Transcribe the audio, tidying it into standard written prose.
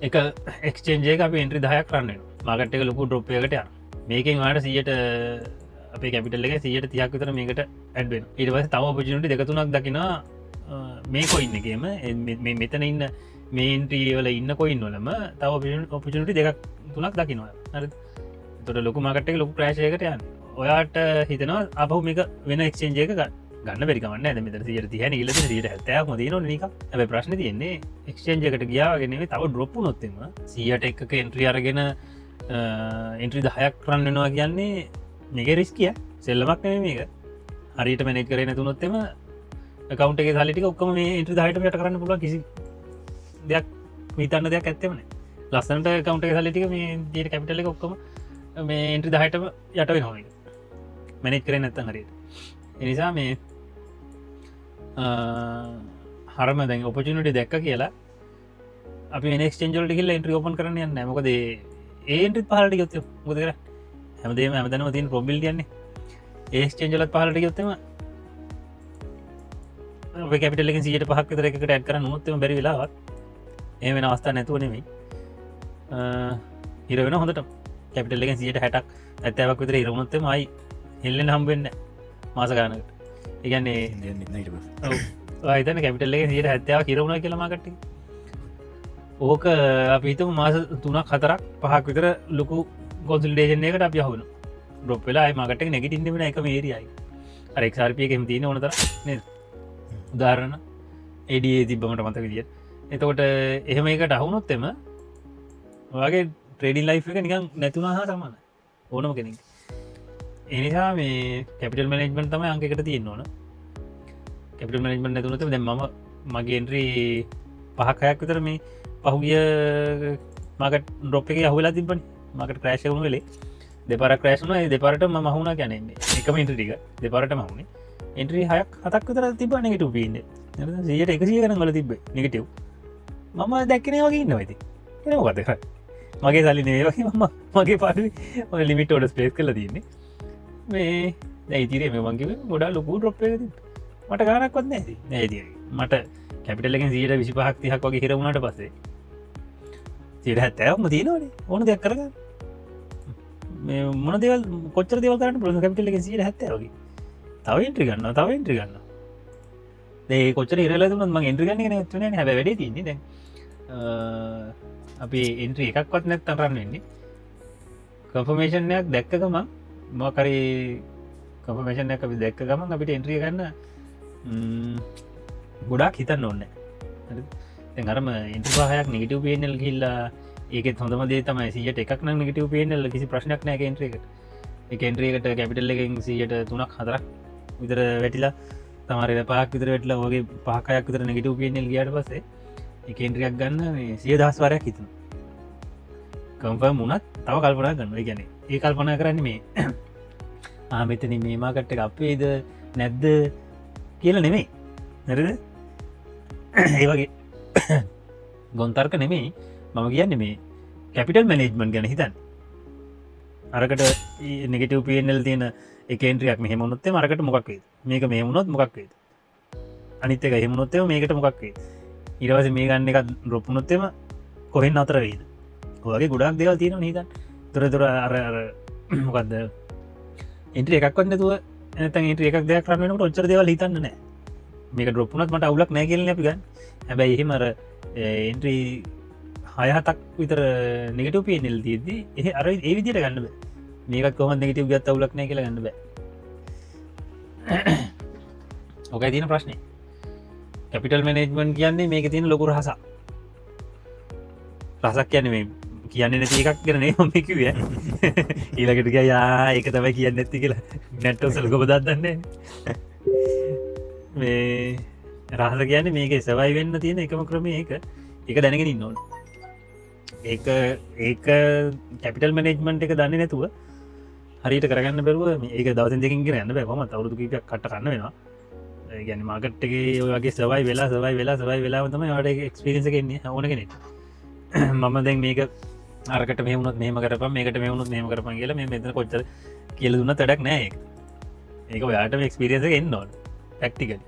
එක එක්ස්චේන්ජේ අප එන්ට්‍රි දහයක් කරන්න මාගට් එක ලොකු ඩොප්යකට යන මේකින් වාට සියට අපේ කැපිටල් එක සියට තියක් විතර මේකට ඇඩ්වෙන් ඉට පස තම පචිනට දෙකතුනක් දකින මේ කොයින්නගේම මෙතන ඉන්න මේ ඉන්ට්‍රියවල ඉන්න කොයින් වලම තව ඔපිචනටි දෙකක් තුනක් දකිනවා හරි තොට ලොකු මකට්ක ලොකු ප්‍රේශයකට යන්න ඔයාට හිතනවා අපහු මේක වෙන එක්ෂේන්ජයක ගන්න පරිකමන්න ඇද මෙත සියට තියන ඉල ට හැතයක් මදන නික ඇ ප්‍රශ්න තියන්නේ එක්ෂේන්ජකට ගියාගෙනව තව ඩොප්පු නොත්තෙම සියට එක එන්ට්‍රිය අරගෙන එන්ට්‍රි දහයක් කරන්නවා කියන්නේ මේක රිස්කිය සෙල්ලමක් නෙම මේක හරිට මැනෙක් කරන තුනොත්තෙම කවන්ට සලිට ඔක්කම මේ ඉන්ට්‍රි දහයට යට කරන්න පුල කිසි දෙයක් විතන්න දෙයක් ඇත්තෙමන ලස්සනට කවන්ට සලිටික මේ ජීට කැපිටල ඔක්කම මේ එන්ට්‍රි දහයටම යට වෙන හොම මැනෙක් කරන නැත්තන් හරියට එනිසා මේ හරම දැන් ඔපචනට දැක්ක කියලා අපි නෙක්ස්ටෙන්ජල්ට කියල එන්ට්‍රි ඕපන් කරන්න යන්න මොකද ඒන්ට පහලට ගොත්ත මුද කර හැමදේ ඇමතනම තින් පොබිල් යන්නේ ඒක්ස්ටෙන්ජලත් පහලට ගොත්තම කැපිටලෙන් සිට පහක් තරකට ඇත් කර නොත්තම බැරි වෙලාවත් ඒ වෙන අවස්ථා නැතුව නෙමයි හිරවෙන හොඳට කැපිටල්ලෙන් සිට හැටක් ඇත්තවක් විතර ඉරමුණොත්තම යි හෙල්ලෙන් හම්බවෙන්න මාසගානකට ඉගන්නේ ආතන කැපිටල්ලේ සිට හැත්තාව කිරවුණ කියලමකට ඕක අපිත මාස තුනක් හතරක් පහක් විතර ලොකු ගොසිල්ඩේෂනයකට අප යහුණු බ්‍රොප් වෙලා මකට නැගට ඉන්නවෙන එක මේරියයි අරක්ෂාර්පියකෙම තියන ඕනතර උදාරණ එඩිය තිබ්බමට මත විදිිය එතකොට එහෙම එකට අහුණොත්තෙම වගේ ට්‍රේඩින් ලයි් එක නිකන් නැතුනා හා සමන ඕනම කෙනෙක් එනිසා මේ කැපිටල් මනජමන් තම අංකට තියෙන් ඕන කැපිටල් මනජමන් නැතුනත දැ ම මගේන්ත්‍රී පහකයක් විතර මේ පහුගිය මකට ඩොප් එක හුලා තිබන මකට ක්‍රේශවුණු වෙලේ දෙපර ක්‍රේශන දෙපරට මහුණ ගැනෙන්නේ එකම ඉන්ට්‍රික දෙපරට මහුණේ එන්ට්‍රී හයක් හතක් විතර තිබ නෙගට පීන්න සියට එකසිය කන ගල තිබ නිගටව් මම දැක්කන වගේ ඉන්න ඇති එනකතක මගේ සලිනේ වගේ ම මගේ පාඩ ලිමිට ෝඩ ස්පේස් කල තියන්නේ මේ දැයිතිරේ මේ වගේ ගොඩා ලොකු ඩොප් මට ගානක්වත් නැති නැති මට කැපිටලෙන් සියට විසිපහක් තිහක් වගේ හිරවුණට පසේ සිට හැත්තෑවම තියනවනේ ඕන දෙයක් කරගන්න මොන දෙවල් කොච්චර දෙවල් කරන්න ප්‍රස කැපිටල සිට හැත්තවගේ තව ඉන්ට්‍රි ගන්න තව ඉන්ට්‍රි ගන්න ඒ කොච්චර ඉරලතුම ම ඉන්ට්‍රිගන්න තුන හැබ වැඩ තින්නේ දැන් අපි ඉන්ට්‍රී එකක්වත් නැත් තරන්න වෙන්නේ කන්ෆර්මේෂන්යක් දැක්කකම මොකරි කන්ෆර්මේෂන්යක් අපි දැක්ක ගමන් අපිට ඉන්ට්‍රිය ගන්න ගොඩක් හිතන්න ඕන්න අරම ඉන්ට්‍රපාහයක් නිගටව පේනල් කිල්ලා ඒකෙත් හොඳමදේ තමයි සියට එකක් නිගටව පේනල් කිසි ප්‍රශ්නයක් නෑ එන්ට්‍රේකට එකන්ට්‍රේකට කැපිටල් එකෙන් සියට තුනක් හදරක් විතර වැටිලා තමර පහක් විතර වෙටලා වගේ පහකයක් විතර නිගටව පේනල් ගියට පසේ එකන්ට්‍රියක් ගන්න සිය දස්වාරයක් හිතන කම්ප මුණත් තව කල්පනා ගන්න ගැන ඒ කල්පනා කරන්න මේ ආමතන මේමාකට්ට අපේද නැද්ද කියල නෙමෙයි නැරද ඒ වගේ ගොන්තර්ක නෙමෙයි මම කියන්න මේ කැපිටල් මැනේජ්මන් ගැන හිතන් අරකට නිගටව පනල් තියෙන එකන්ට්‍රියක් මෙහමුණොත්තේ මරකට මොක්වේ මේක මේ මුණොත් මොක්වේද අනිත්තක හෙමුණොත්තේ මේකට මොක්වේ ඉරවස මේ ගන්න එක රොප්පුනොත්තෙම කොහෙන් අතර වේද ඔගේ ගොඩක් දෙවල් තියෙන හිතන් තුරතුර මොකක්ද එන්ට එකක්වන්න තුව එත එකක් දෙයක් කරන්නට ඔච්චර දෙවල් හිතන්න නෑ මේක ඩොප්පුනත් මට අවුලක් නෑගෙල්ල පිගන්න හැබැයි එහෙමර එන්ට්‍රී හයහතක් විතර නිගට පියනෙල් තියද එහ අර ඒ විදිට ගන්නබ මේකත් කොම නිගටව ගත් අවුලක් නෑ කියල ගන්නබ ඕකයි තියන ප්‍රශ්නය කැපිටල් මනේජ්මන් කියන්නේ මේක තියන ලොකුර හස රසක් කියන මේ කියන්නේ නැති එකක් කරනේ හොමිකිව ඊලකට යා එක තමයි කියන්න ඇති කියලා නැට්ටෝ සලකො දත්දන්නේ මේ රහස කියන්නේ මේක සවයි වෙන්න තියෙන එකම ක්‍රමය එක දැනගෙන ඉන්න ඕන ඒ කැපිටල් මනේජ්මන්ට් එක දන්න නැතුව හරිට කරගන්න බැරුව ඒක දවසන් දෙකින් කරන්න බැවම අවුදු කීපයක් කට කන්න වෙනවා ගැන මාගට්ගේ ඔයගේ සවයි වෙලා සවයි වෙලා සවයි වෙලාවතම ට එක්ස්පිරිස කෙන්නේ ඕන කෙනෙ මම දැන් මේක අරකට මෙමුණත් මේම කරප මේකට මෙමුණුත් මේම කරපන් කියල මේ මෙත කොච්චර කියල දුන්න තඩක් නෑ ඒක ඔයාට එක්ස්පිරියස එන්න ඕන පැක්ටිකල්